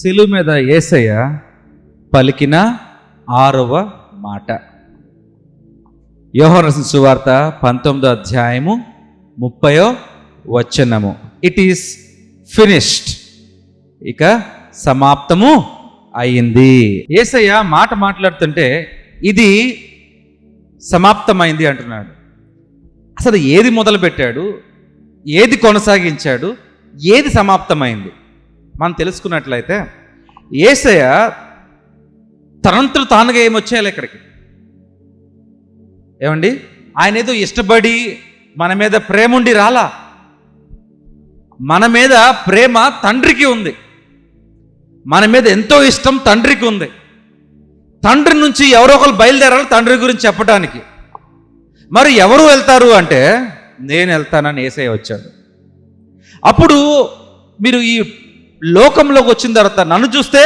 శిలువ మీద యేసయ్య పలికిన 6వ మాట. యోహాను రాసిన సువార్త 19వ అధ్యాయము 30వ వచనము. ఇట్ ఈస్ ఫినిష్డ్, ఇక సమాప్తము అయింది. యేసయ్య మాట మాట్లాడుతుంటే ఇది సమాప్తమైంది అంటున్నాడు. అసలు ఏది మొదలు పెట్టాడు, ఏది కొనసాగించాడు, ఏది సమాప్తమైంది మనం తెలుసుకున్నట్లయితే, యేసయ్య తనంతలు తానుగా ఏమొచ్చేయాలి ఇక్కడికి. ఏమండి, ఆయన ఏదో ఇష్టపడి మన మీద ప్రేమ ఉండి రాలా. మన మీద ప్రేమ తండ్రికి ఉంది, మన మీద ఎంతో ఇష్టం తండ్రికి ఉంది. తండ్రి నుంచి ఎవరో ఒకరు బయలుదేరాలి తండ్రి గురించి చెప్పడానికి. మరి ఎవరు వెళ్తారు అంటే, నేను వెళ్తానని యేసయ్య వచ్చాడు. అప్పుడు మీరు ఈ లోకంలోకి వచ్చిన తర్వాత నన్ను చూస్తే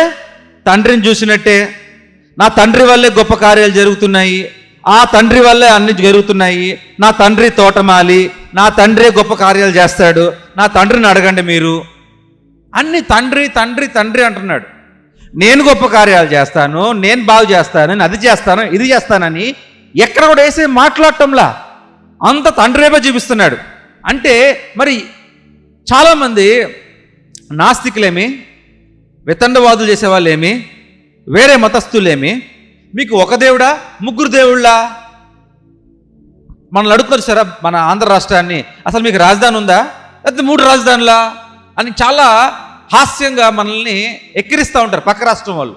తండ్రిని చూసినట్టే. నా తండ్రి వల్లే గొప్ప కార్యాలు జరుగుతున్నాయి, ఆ తండ్రి వల్లే అన్ని జరుగుతున్నాయి, నా తండ్రి తోటమాలి, నా తండ్రి గొప్ప కార్యాలు చేస్తాడు, నా తండ్రిని అడగండి మీరు. అన్ని తండ్రి తండ్రి తండ్రి అంటున్నాడు. నేను గొప్ప కార్యాలు చేస్తాను, నేను బాగు చేస్తాను, నేను అది చేస్తాను, ఇది చేస్తానని ఎక్కడ కూడా వేసే మాట్లాడటంలా అంత తండ్రేమో చూపిస్తున్నాడు. అంటే మరి చాలామంది నాస్తికులేమి, వితండవాదులు చేసేవాళ్ళేమి, వేరే మతస్థులేమి, మీకు ఒక దేవుడా ముగ్గురు దేవుళ్ళా? మనల్ని అడుగుతారు సరే, మన ఆంధ్ర రాష్ట్రాన్ని అసలు మీకు రాజధాని ఉందా, లేకపోతే 3 రాజధానులా అని చాలా హాస్యంగా మనల్ని ఎక్కిరిస్తూ ఉంటారు పక్క రాష్ట్రం వాళ్ళు,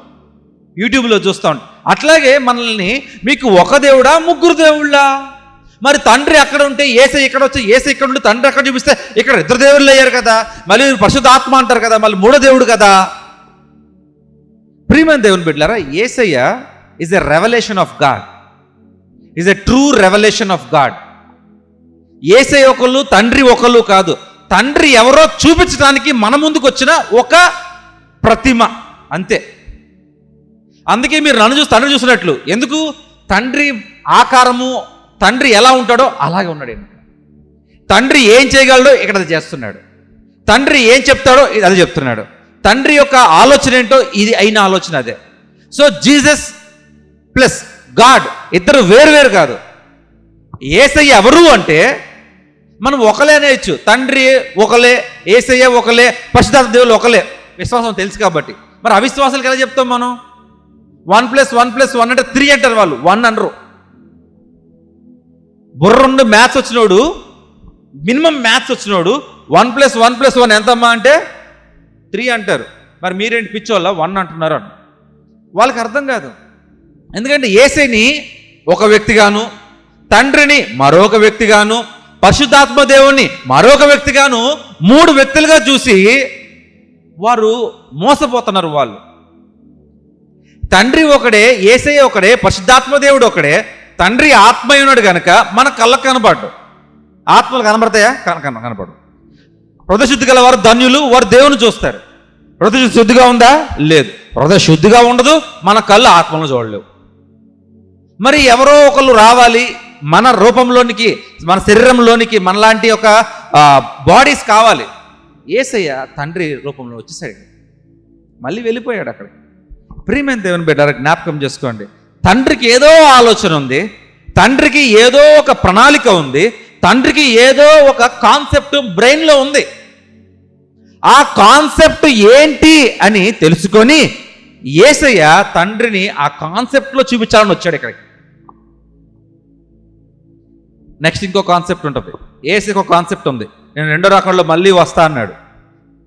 యూట్యూబ్లో చూస్తూ ఉంటారు. అట్లాగే మనల్ని మీకు ఒక దేవుడా ముగ్గురు దేవుళ్ళా? మరి తండ్రి అక్కడ ఉంటే యేసయ్య ఇక్కడ వచ్చి, యేసయ్య ఇక్కడ ఉంటే తండ్రి అక్కడ చూపిస్తే ఇక్కడ 2 దేవుళ్ళు అయ్యారు కదా, మళ్ళీ పరిశుద్ధ ఆత్మ అంటారు కదా, మళ్ళీ 3వ దేవుడు కదా. ప్రియమైన దేవుని బిడ్డలారా, Yesayya is a revolution of God, is a true revolution of God. Yesayya ఒకళ్ళు, తండ్రి ఒకళ్ళు కాదు. తండ్రి ఎవరో చూపించడానికి మన ముందుకు వచ్చిన ఒక ప్రతిమ అంతే. అందుకే మీరు నన్ను చూసి తండ్రి చూసినట్లు. ఎందుకు? తండ్రి ఆకారము, తండ్రి ఎలా ఉంటాడో అలాగే ఉన్నాడు. తండ్రి ఏం చేయగలడో ఇక్కడ అది చేస్తున్నాడు, తండ్రి ఏం చెప్తాడో అది చెప్తున్నాడు. తండ్రి యొక్క ఆలోచన ఏంటో ఇది అయిన ఆలోచన అదే. సో జీసస్ ప్లస్ గాడ్ ఇద్దరు వేరు కాదు. యేసయ్య ఎవరు అంటే మనం ఒకలే అనేయచ్చు. తండ్రి ఒకలే, యేసయ్య ఒకలే, పరిశుద్ధాత్మ దేవుళ్ళు ఒకలే. విశ్వాసం తెలుసు కాబట్టి. మరి అవిశ్వాసాలకు ఎలా చెప్తాం మనం? 1+1+1 అంటే 3 అంటారు వాళ్ళు, 1 అనరు. బుర్రుండి మ్యాథ్స్ వచ్చినోడు, మినిమం మ్యాథ్స్ వచ్చినోడు 1+1+1 ఎంతమ్మా అంటే 3 అంటారు. మరి మీరేంటి పిచ్చోళ్ళ 1 అంటున్నారు అని వాళ్ళకి అర్థం కాదు. ఎందుకంటే యేసయ్యని ఒక వ్యక్తిగాను, తండ్రిని మరొక వ్యక్తిగాను, పరిశుద్ధాత్మ దేవుణ్ణి మరొక వ్యక్తిగాను 3 వ్యక్తులుగా చూసి వారు మోసపోతున్నారు. వాళ్ళు తండ్రి ఒకడే, యేసయ్య ఒకడే, పరిశుద్ధాత్మ దేవుడు ఒకడే. తండ్రి ఆత్మయున్నాడు కనుక మన కళ్ళకు కనపడ్డు. ఆత్మలు కనబడతాయా? కనపడు. హృదయ శుద్ధి గల వారు ధన్యులు, వారు దేవుని చూస్తారు. హృదయ శుద్ధిగా ఉందా? లేదు. హృదయ శుద్ధిగా ఉండదు, మన కళ్ళు ఆత్మలను చూడలేవు. మరి ఎవరో ఒకళ్ళు రావాలి మన రూపంలోనికి, మన శరీరంలోనికి, మనలాంటి ఒక బాడీస్ కావాలి. యేసయ్య తండ్రి రూపంలో వచ్చేసాడు, మళ్ళీ వెళ్ళిపోయాడు అక్కడికి. ప్రియమైన దేవుని బిడ్డ, జ్ఞాపకం చేసుకోండి. తండ్రికి ఏదో ఆలోచన ఉంది, తండ్రికి ఏదో ఒక ప్రణాళిక ఉంది, తండ్రికి ఏదో ఒక కాన్సెప్ట్ బ్రెయిన్లో ఉంది. ఆ కాన్సెప్ట్ ఏంటి అని తెలుసుకొని యేసయ్య తండ్రిని ఆ కాన్సెప్ట్లో చూపించాలని వచ్చాడు ఇక్కడికి. నెక్స్ట్ ఇంకో కాన్సెప్ట్ ఉంటుంది. యేసయ్యకు ఒక కాన్సెప్ట్ ఉంది, నేను 2వ రాకడలో మళ్ళీ వస్తా అన్నాడు.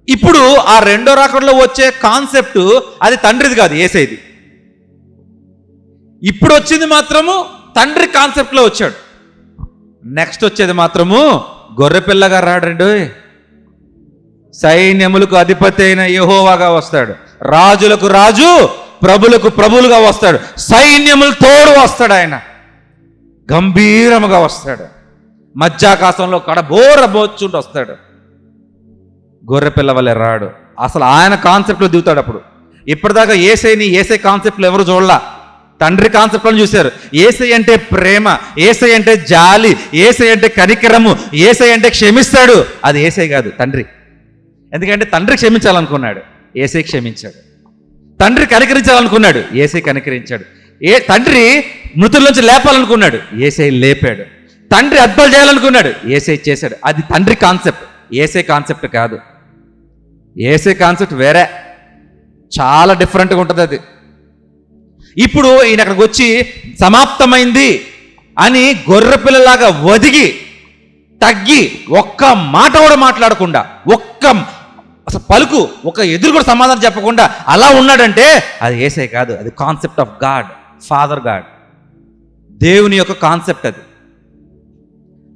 ఇప్పుడు ఆ 2వ రాకడలో వచ్చే కాన్సెప్ట్ అది తండ్రిది కాదు, యేసయ్యది. ఇప్పుడు వచ్చింది మాత్రము తండ్రి కాన్సెప్ట్లో వచ్చాడు. నెక్స్ట్ వచ్చేది మాత్రము గొర్రెపిల్లగా రాడండి, సైన్యములకు అధిపతి అయిన యెహోవాగా వస్తాడు, రాజులకు రాజు, ప్రభులకు ప్రభులుగా వస్తాడు, సైన్యములు తోడు వస్తాడు. ఆయన గంభీరముగా వస్తాడు, మధ్యాకాశంలో కడబోరబోచుంటూ వస్తాడు. గొర్రెపిల్ల వల్లే రాడు, అసలు ఆయన కాన్సెప్ట్లో దిగుతాడు. అప్పుడు ఇప్పటిదాకా యేసయ్య కాన్సెప్ట్లో ఎవరు చూడలా, తండ్రి కాన్సెప్ట్లను చూశారు. యేసయ్య అంటే ప్రేమ, యేసయ్య అంటే జాలి, యేసయ్య అంటే కనికరము, యేసయ్య అంటే క్షమిస్తాడు. అది యేసయ్య కాదు, తండ్రి. ఎందుకంటే తండ్రి క్షమించాలనుకున్నాడు, యేసయ్య క్షమించాడు. తండ్రి కనికరించాలనుకున్నాడు, యేసే కనికరించాడు. తండ్రి మృతుల్లోంచి లేపాలనుకున్నాడు, యేసే లేపాడు. తండ్రి అద్భుతాలు చేయాలనుకున్నాడు, యేసే చేశాడు. అది తండ్రి కాన్సెప్ట్, యేసే కాన్సెప్ట్ కాదు. యేసే కాన్సెప్ట్ వేరే, చాలా డిఫరెంట్గా ఉంటుంది అది. ఇప్పుడు ఈయన అక్కడికి వచ్చి సమాప్తమైంది అని గొర్రెపిల్లలాగా ఒదిగి తగ్గి ఒక్క మాట కూడా మాట్లాడకుండా, ఒక్క అసలు పలుకు, ఒక ఎదురు కూడా సమాధానం చెప్పకుండా అలా ఉన్నాడంటే అది యేసే కాదు, అది concept of God, father God, దేవుని యొక్క కాన్సెప్ట్ అది.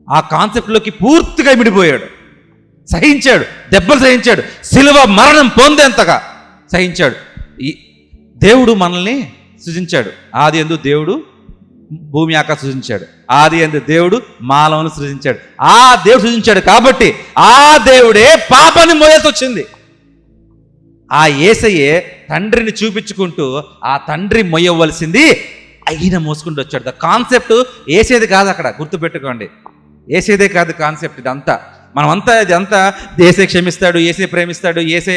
ఆ కాన్సెప్ట్లోకి పూర్తిగా ఇమిడిపోయాడు, సహించాడు, దెబ్బలు సహించాడు, సిలువ మరణం పొందేంతగా సహించాడు. ఈ దేవుడు మనల్ని సృజించాడు. ఆది యందు దేవుడు భూమి ఆకాశం సృజించాడు. ఆది యందు దేవుడు మానవులను సృజించాడు. ఆ దేవుడు సృజించాడు కాబట్టి ఆ దేవుడే పాపాన్ని మోయాల్సి వచ్చింది. ఆ యేసయ్యే తండ్రిని చూపించుకుంటూ ఆ తండ్రి మొయ్యవలసింది ఆయన మోసుకుంటూ వచ్చాడు. ద కాన్సెప్ట్ యేసేది కాదు, అక్కడ గుర్తుపెట్టుకోండి, యేసేదే కాదు కాన్సెప్ట్. ఇదంతా మనమంతా ఇదంతా యేసే క్షమిస్తాడు, యేసే ప్రేమిస్తాడు, యేసే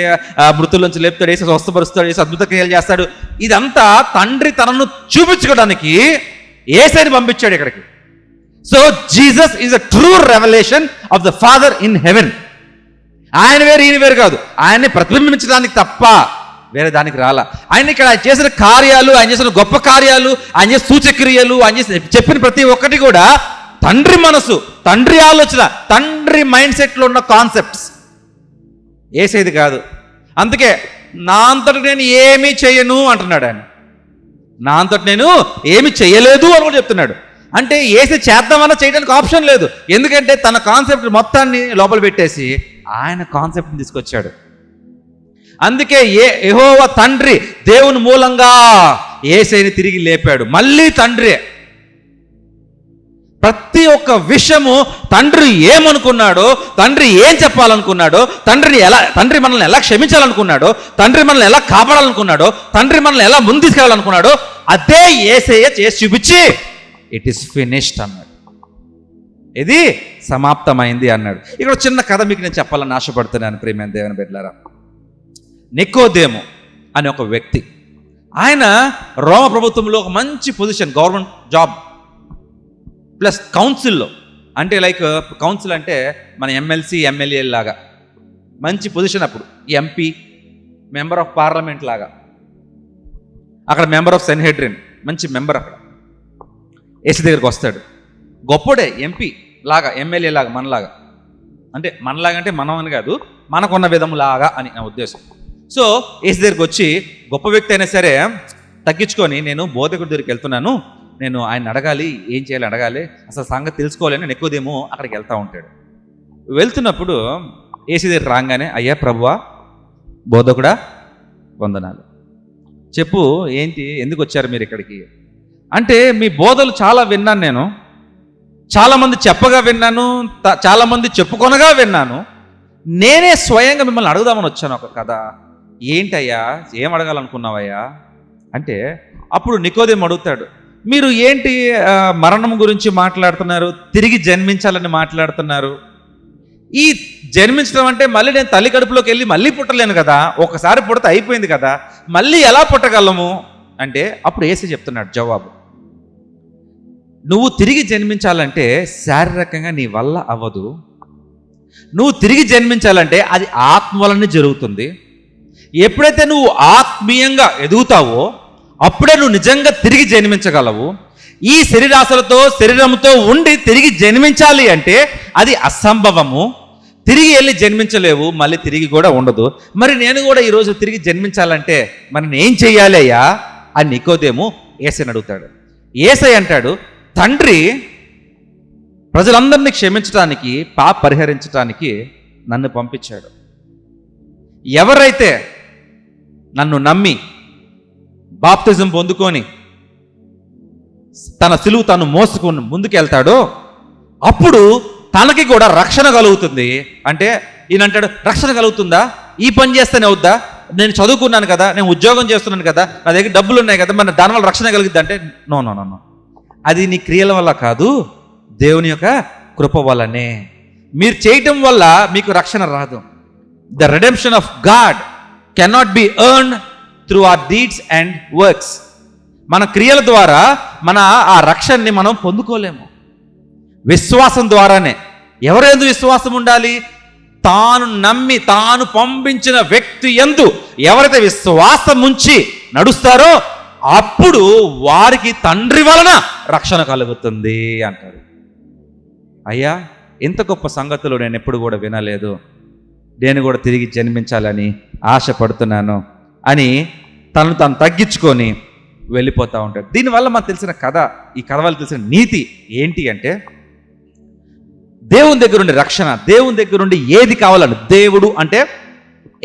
మృతుల్లోంచి లేపుతాడు, యేసే స్వస్థపరుస్తాడు, యేసే అద్భుత క్రియలు చేస్తాడు. ఇదంతా తండ్రి తనను చూపించుకోవడానికి యేసేని పంపించాడు ఇక్కడికి. So Jesus is a true revolution of the father in heaven. ఆయన వేరు ఈయన వేరు కాదు, ఆయన్ని ప్రతిబింబించడానికి తప్ప వేరే దానికి రాలా. ఆయన ఇక్కడ ఆయన చేసిన కార్యాలు, ఆయన చేసిన గొప్ప కార్యాలు, ఆయన చేసిన సూచక్రియలు, ఆయన చేసిన చెప్పిన ప్రతి ఒక్కటి కూడా తండ్రి మనసు, తండ్రి ఆలోచన, తండ్రి మైండ్ సెట్లో ఉన్న కాన్సెప్ట్స్. యేసేది కాదు. అందుకే నా అంతటి నేను ఏమీ చేయను అంటున్నాడు ఆయన. నా అంతటి నేను ఏమి చేయలేదు అని కూడా చెప్తున్నాడు. అంటే యేసే చేద్దామన్నా చేయడానికి ఆప్షన్ లేదు. ఎందుకంటే తన కాన్సెప్ట్ మొత్తాన్ని లోపల పెట్టేసి ఆయన కాన్సెప్ట్ని తీసుకొచ్చాడు. అందుకే యెహోవా తండ్రి దేవుని మూలంగా యేసేని తిరిగి లేపాడు. మళ్ళీ తండ్రి ప్రతి ఒక్క విషయము తండ్రి ఏమనుకున్నాడో, తండ్రి ఏం చెప్పాలనుకున్నాడో, తండ్రి మనల్ని ఎలా క్షమించాలనుకున్నాడో, తండ్రి మనల్ని ఎలా కాపాడాలనుకున్నాడో, తండ్రి మనల్ని ఎలా ముందు తీసుకెళ్ళాలనుకున్నాడో అదే యేసయ్య చేసి చూపించి ఇట్ ఈస్ ఫినిష్డ్ అన్నాడు. ఇది సమాప్తమైంది అన్నాడు. ఇక్కడ చిన్న కథ మీకు నేను చెప్పాలని ఆశపడుతున్నాను ప్రియమైన దేవుని బిడ్డలారా. నికోదేము అనే ఒక వ్యక్తి, ఆయన రోమ ప్రభుత్వంలో ఒక మంచి పొజిషన్, గవర్నమెంట్ జాబ్ ప్లస్ కౌన్సిల్లో, అంటే లైక్ కౌన్సిల్ అంటే మన ఎమ్మెల్సీ ఎమ్మెల్యే లాగా మంచి పొజిషన్. అప్పుడు ఎంపీ, మెంబర్ ఆఫ్ పార్లమెంట్ లాగా, అక్కడ మెంబర్ ఆఫ్ సెన్హెడ్రిన్, మంచి మెంబర్. అక్కడ యేసు దగ్గరికి వస్తాడు, గొప్పడే, ఎంపీ లాగా, ఎమ్మెల్యే లాగా, మనలాగా. అంటే మనలాగా అంటే మనం అని కాదు, మనకున్న విధములాగా అని నా ఉద్దేశం. సో యేసు దగ్గరికి వచ్చి, గొప్ప వ్యక్తి అయినా సరే తగ్గించుకొని, నేను బోధకుడి దగ్గరికి వెళ్తున్నాను, నేను ఆయన అడగాలి, ఏం చేయాలి అడగాలి, అసలు సంగతి తెలుసుకోవాలి అని నికోదేము అక్కడికి వెళ్తూ ఉంటాడు. వెళ్తున్నప్పుడు యేసు దగ్గర రాగానే, అయ్యా ప్రభువా, బోధకుడా, వందనాలు, చెప్పు ఏంటి, ఎందుకు వచ్చారు మీరు ఇక్కడికి అంటే, మీ బోధలు చాలా విన్నాను, నేను చాలామంది చెప్పగా విన్నాను, చాలామంది చెప్పుకొనగా విన్నాను, నేనే స్వయంగా మిమ్మల్ని అడుగుదామని వచ్చాను ఒక కథ. ఏంటయ్యా, ఏం అడగాలనుకున్నావయ్యా అంటే, అప్పుడు నికోదేము అడుగుతాడు, మీరు ఏంటి మరణం గురించి మాట్లాడుతున్నారు, తిరిగి జన్మించాలని మాట్లాడుతున్నారు. ఈ జన్మించడం అంటే మళ్ళీ నేను తల్లి కడుపులోకి వెళ్ళి మళ్ళీ పుట్టలేను కదా, ఒకసారి పుడితే అయిపోయింది కదా, మళ్ళీ ఎలా పుట్టగలము అంటే, అప్పుడు యేసు చెప్తున్నాడు జవాబు, నువ్వు తిరిగి జన్మించాలంటే శారీరకంగా నీ వల్ల అవ్వదు. నువ్వు తిరిగి జన్మించాలంటే అది ఆత్మ వలనే జరుగుతుంది. ఎప్పుడైతే నువ్వు ఆత్మీయంగా ఎదుగుతావో అప్పుడే నువ్వు నిజంగా తిరిగి జన్మించగలవు. ఈ శరీరాశలతో, శరీరంతో ఉండి తిరిగి జన్మించాలి అంటే అది అసంభవము. తిరిగి వెళ్ళి జన్మించలేవు, మళ్ళీ తిరిగి కూడా ఉండదు. మరి నేను కూడా ఈరోజు తిరిగి జన్మించాలంటే మరి నేను చేయాలి అయ్యా అని నికోదేము యేసయ్యని అడుగుతాడు. యేసయ్య అంటాడు, తండ్రి ప్రజలందరినీ క్షమించడానికి, పాప పరిహరించడానికి నన్ను పంపించాడు. ఎవరైతే నన్ను నమ్మి బాప్తిజం పొందుకొని తన సిలువు తను మోసుకొని ముందుకెళ్తాడో అప్పుడు తనకి కూడా రక్షణ కలుగుతుంది. అంటే ఈయన అంటాడు, రక్షణ కలుగుతుందా, ఈ పని చేస్తేనే అవుద్దా, నేను చదువుకున్నాను కదా, నేను ఉద్యోగం చేస్తున్నాను కదా, నా దగ్గర డబ్బులు ఉన్నాయి కదా, మరి దానివల్ల రక్షణ కలుగుద్ది అంటే నో నో నో నో, అది నీ క్రియల వల్ల కాదు, దేవుని యొక్క కృప వల్లనే. మీరు చేయటం వల్ల మీకు రక్షణ రాదు. The redemption of God cannot be earned through our deeds and works. మన క్రియల ద్వారా ఆ రక్షణని మనం పొందుకోలేము. విశ్వాసం ద్వారానే. ఎవరెందు విశ్వాసం ఉండాలి? తాను నమ్మి తాను పంపించిన వ్యక్తి యందు ఎవరైతే విశ్వాసం ఉంచి నడుస్తారో అప్పుడు వారికి తండ్రి వలన రక్షణ కలుగుతుంది అంటారు. అయ్యా, ఇంత గొప్ప సంగతులు నేను ఎప్పుడు కూడా వినలేదు, నేను కూడా తిరిగి జన్మించాలని ఆశపడుతున్నాను అని తను తాను తగ్గించుకొని వెళ్ళిపోతూ ఉంటాడు. దీనివల్ల మనకు తెలిసిన కథ, ఈ కథ వల్ల తెలిసిన నీతి ఏంటి అంటే, దేవుని దగ్గర నుండి రక్షణ, దేవుని దగ్గర నుండి ఏది కావాలని, దేవుడు అంటే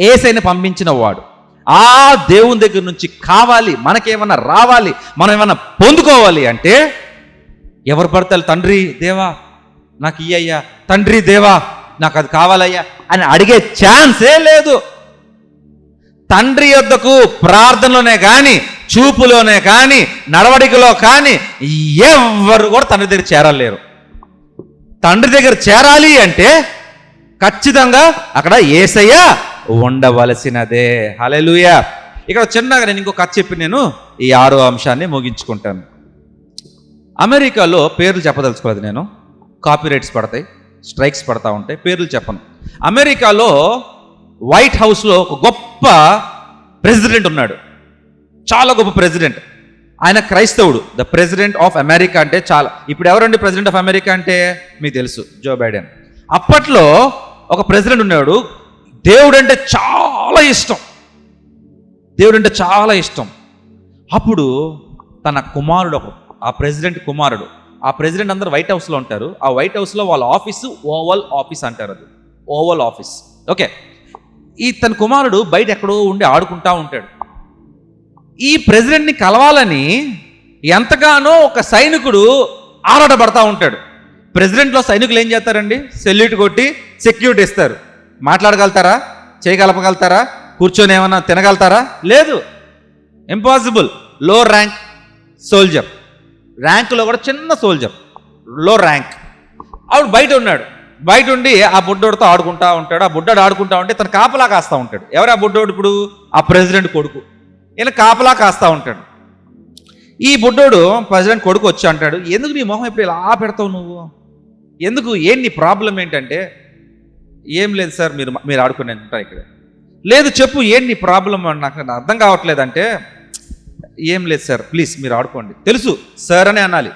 యేసయ్యను పంపించిన వాడు, ఆ దేవుని దగ్గర నుంచి కావాలి, మనకేమన్నా రావాలి, మనం ఏమన్నా పొందుకోవాలి అంటే ఎవరు పడతారు? తండ్రి దేవా నాకు ఇయ్యయ్యా, తండ్రి దేవా నాకు అది కావాలయ్యా అని అడిగే ఛాన్సే లేదు. తండ్రి యొద్దకు ప్రార్థనలోనే కానీ, చూపులోనే కానీ, నడవడికలో కానీ ఎవరు కూడా తండ్రి దగ్గర చేరలేరు. తండ్రి దగ్గర చేరాలి అంటే ఖచ్చితంగా అక్కడ యేసయ్య ఉండవలసినదే. హల్లెలూయా. ఇక్కడ చిన్నగా నేను ఇంకో కథ చెప్పి నేను ఈ 6వ అంశాన్ని ముగించుకుంటాను. అమెరికాలో పేర్లు చెప్పదలుచుకోలేదు నేను, కాపీరైట్స్ పడతాయి, స్ట్రైక్స్ పడతా ఉంటాయి, పేర్లు చెప్పను. అమెరికాలో వైట్ హౌస్లో ఒక గొప్ప ప్రెసిడెంట్ ఉన్నాడు, చాలా గొప్ప ప్రెసిడెంట్. ఆయన క్రైస్తవుడు. ద ప్రెసిడెంట్ ఆఫ్ అమెరికా అంటే చాలా, ఇప్పుడు ఎవరండి ప్రెసిడెంట్ ఆఫ్ అమెరికా అంటే మీకు తెలుసు, జో బైడెన్. అప్పట్లో ఒక ప్రెసిడెంట్ ఉన్నాడు, దేవుడు అంటే చాలా ఇష్టం, దేవుడు అంటే చాలా ఇష్టం. అప్పుడు తన కుమారుడు, ఆ ప్రెసిడెంట్ కుమారుడు, ఆ ప్రెసిడెంట్ అందరూ వైట్ హౌస్లో ఉంటారు, ఆ వైట్ హౌస్లో వాళ్ళ ఆఫీసు ఓవల్ ఆఫీస్ అంటారు, అది ఓవల్ ఆఫీస్. ఓకే, ఈ తన కుమారుడు బయట ఎక్కడో ఉండి ఆడుకుంటా ఉంటాడు. ఈ ప్రెసిడెంట్ని కలవాలని ఎంతగానో ఒక సైనికుడు ఆరాటపడతా ఉంటాడు. ప్రెసిడెంట్లో సైనికులు ఏం చేస్తారండి? సెల్యూట్ కొట్టి సెక్యూరిటీ ఇస్తారు. మాట్లాడగలుగుతారా? చేయగలపగలుగుతారా? కూర్చొని ఏమన్నా తినగలుగుతారా? లేదు, ఇంపాసిబుల్. లో ర్యాంక్ సోల్జర్, ర్యాంకులో కూడా చిన్న సోల్జర్, లో ర్యాంక్. ఆవిడ బయట ఉన్నాడు, బయట ఉండి ఆ బుడ్డోడితో ఆడుకుంటా ఉంటాడు. ఆ బుడ్డోడు ఆడుకుంటా ఉంటే తను కాపలా కాస్తూ ఉంటాడు. ఎవరు ఆ బుడ్డోడు? ఇప్పుడు ఆ ప్రెసిడెంట్ కొడుకు. ఈయన కాపలా కాస్తూ ఉంటాడు. ఈ బుడ్డోడు ప్రెసిడెంట్ కొడుకు వచ్చి అంటాడు, ఎందుకు నీ మొహం ఇప్పుడు ఇలా పెడతావు నువ్వు, ఎందుకు, ఏం నీ ప్రాబ్లం ఏంటంటే, ఏం లేదు సార్, మీరు ఆడుకునే ఉంటారు ఇక్కడ. లేదు చెప్పు, ఏం నీ ప్రాబ్లం, నాకు అర్థం కావట్లేదంటే, ఏం లేదు సార్ ప్లీజ్ మీరు ఆడుకోండి. తెలుసు సార్ అనే అనాలి,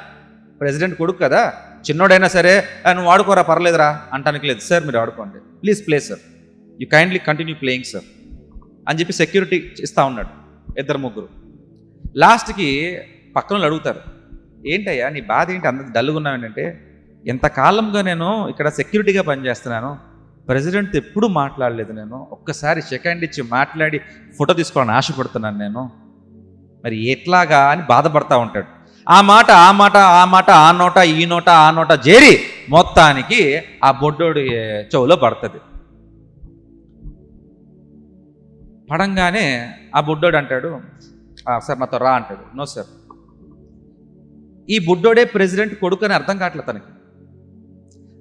ప్రెసిడెంట్ కొడుకు కదా, చిన్నోడైనా సరే నువ్వు ఆడుకోరా పర్లేదురా అంటానికి లేదు, సార్ మీరు ఆడుకోండి please play sir, you kindly continue playing sir అని చెప్పి సెక్యూరిటీ ఇస్తూ ఉన్నాడు. ఇద్దరు ముగ్గురు. లాస్ట్కి పక్కన వాళ్ళు అడుగుతారు, ఏంటయ్యా నీ బాధ ఏంటి, అంత డల్గా ఉన్నావు ఏంటంటే, ఎంతకాలంగా నేను ఇక్కడ సెక్యూరిటీగా పనిచేస్తున్నాను, ప్రెసిడెంట్ ఎప్పుడు మాట్లాడలేదు, నేను ఒక్కసారి సెకండ్ ఇచ్చి మాట్లాడి ఫోటో తీసుకోవాలని ఆశపడుతున్నాను నేను, మరి ఎట్లాగా అని బాధపడతా ఉంటాడు. ఆ మాట ఆ నోట ఈ నోట ఆ నోట చేరి మొత్తానికి ఆ బొడ్డోడి చెవులో పడుతుంది. పడంగానే ఆ బుడ్డోడు అంటాడు, సార్ నాతో రా అంటాడు. నో సార్, ఈ బుడ్డోడే ప్రెసిడెంట్ కొడుకు అని అర్థం కావట్లేదు తనకి.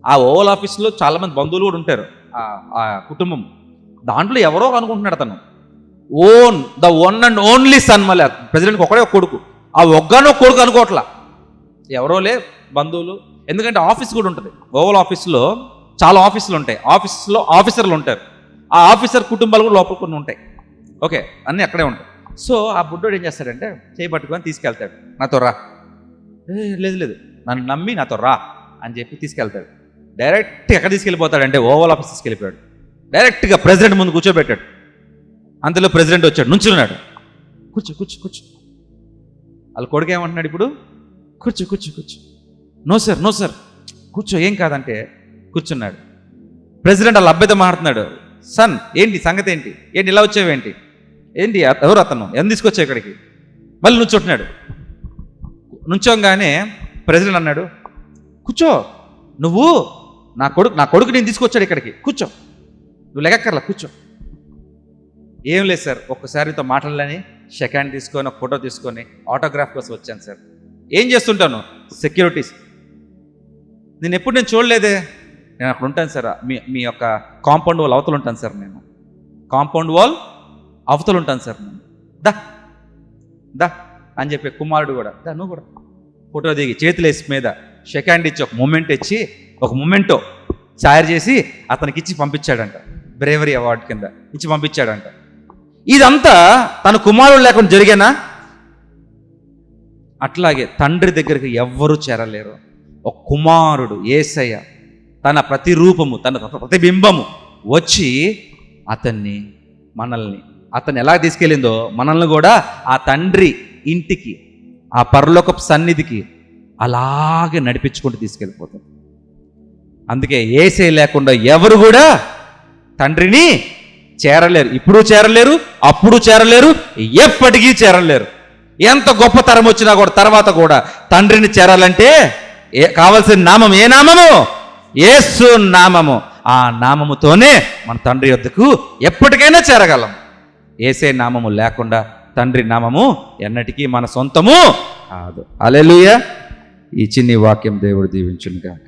ఆ ఓవల్ ఆఫీస్లో చాలామంది బంధువులు కూడా ఉంటారు, ఆ కుటుంబం, దాంట్లో ఎవరో అనుకుంటున్నాడు తను, the one and only sun. మళ్ళీ ప్రెసిడెంట్కి ఒకడే ఒక కొడుకు, ఆ ఒక్కనో కొడుకు అనుకోవట్లా, ఎవరోలే బంధువులు. ఎందుకంటే ఆఫీస్ కూడా ఉంటుంది, ఓవల్ ఆఫీస్లో చాలా ఆఫీసులు ఉంటాయి, ఆఫీస్లో ఆఫీసర్లు ఉంటారు, ఆ ఆఫీసర్ కుటుంబాలు కూడా లోపల కొన్ని ఉంటాయి. ఓకే, అన్నీ అక్కడే ఉంటాయి. సో ఆ బుడ్డోడు ఏం చేస్తాడంటే చేయబట్టుకొని తీసుకెళ్తాడు, నాతో రా, లేదు నన్ను నమ్మి నాతో రా అని చెప్పి తీసుకెళ్తాడు. డైరెక్ట్ ఎక్కడ తీసుకెళ్ళిపోతాడంటే ఓవల్ ఆఫీస్ తీసుకెళ్ళిపోయాడు. డైరెక్ట్గా ప్రెసిడెంట్ ముందు కూర్చోబెట్టాడు. అంతలో ప్రెసిడెంట్ వచ్చాడు, నుంచున్నాడు. కూర్చో కూర్చో కూర్చో. వాళ్ళ కొడుకు ఏమంటున్నాడు ఇప్పుడు, కూర్చో కూర్చో కూర్చో. నో సార్ కూర్చో, ఏం కాదంటే కూర్చున్నాడు. ప్రెసిడెంట్ వాళ్ళ అబ్బాయితో మాట్లాడుతున్నాడు, సన్ ఏంటి సంగతి ఏంటి ఇలా వచ్చావేంటి, ఏంటి ఎవరు అతను, ఎందుకు తీసుకొచ్చావు ఇక్కడికి. మళ్ళీ నుంచుంటున్నాడు. నుంచోగానే ప్రెసిడెంట్ అన్నాడు, కూర్చో, నువ్వు నా కొడుకు నేను తీసుకొచ్చాడు ఇక్కడికి, కూర్చో, నువ్వు లెక్కర్లా కూర్చో. ఏం లేదు సార్, ఒక్కసారితో మాట్లాడాలని షేక్ హ్యాండ్ తీసుకొని ఒక ఫోటో తీసుకొని ఆటోగ్రాఫ్ కోసం వచ్చాను సార్. ఏం చేస్తుంటాను, సెక్యూరిటీస్. నేను చూడలేదే, నేను అక్కడ ఉంటాను సార్, మీ యొక్క కాంపౌండ్ వాల్ అవతలు ఉంటాను సార్, నేను కాంపౌండ్ వాల్ అవతలు ఉంటాను సార్ నేను. దా దా అని చెప్పే కుమారుడు కూడా దా నువ్వు కూడా ఫోటో దిగి చేతులు వేసి మీద షేక్ హ్యాండ్ ఇచ్చి ఒక మూమెంటో తయారు చేసి అతనికి ఇచ్చి పంపించాడంట. బ్రేవరీ అవార్డు కింద ఇచ్చి పంపించాడంట. ఇదంతా తన కుమారుడు లేకుండా జరిగేనా? అట్లాగే తండ్రి దగ్గరికి ఎవ్వరూ చేరలేరు. ఒక కుమారుడు యేసయ్య తన ప్రతిరూపము, తన ప్రతిబింబము వచ్చి అతన్ని ఎలా తీసుకెళ్ళిందో మనల్ని కూడా ఆ తండ్రి ఇంటికి, ఆ పరలోకపు సన్నిధికి అలాగే నడిపించుకుంటూ తీసుకెళ్ళిపోతాం. అందుకే యేసయ్య లేకుండా ఎవరు కూడా తండ్రిని చేరలేరు. ఇప్పుడు చేరలేరు, అప్పుడు చేరలేరు, ఎప్పటికీ చేరలేరు. ఎంత గొప్ప తరం వచ్చినా కూడా తర్వాత కూడా తండ్రిని చేరాలంటే కావలసిన నామం ఏ నామము? యేసు నామము. ఆ నామముతోనే మన తండ్రి యొద్దకు ఎప్పటికైనా చేరగలం. యేసే నామము లేకుండా తండ్రి నామము ఎన్నటికీ మన సొంతము కాదు. హల్లెలూయా. ఈ చిన్ని వాక్యం దేవుడు దీవించును గాక.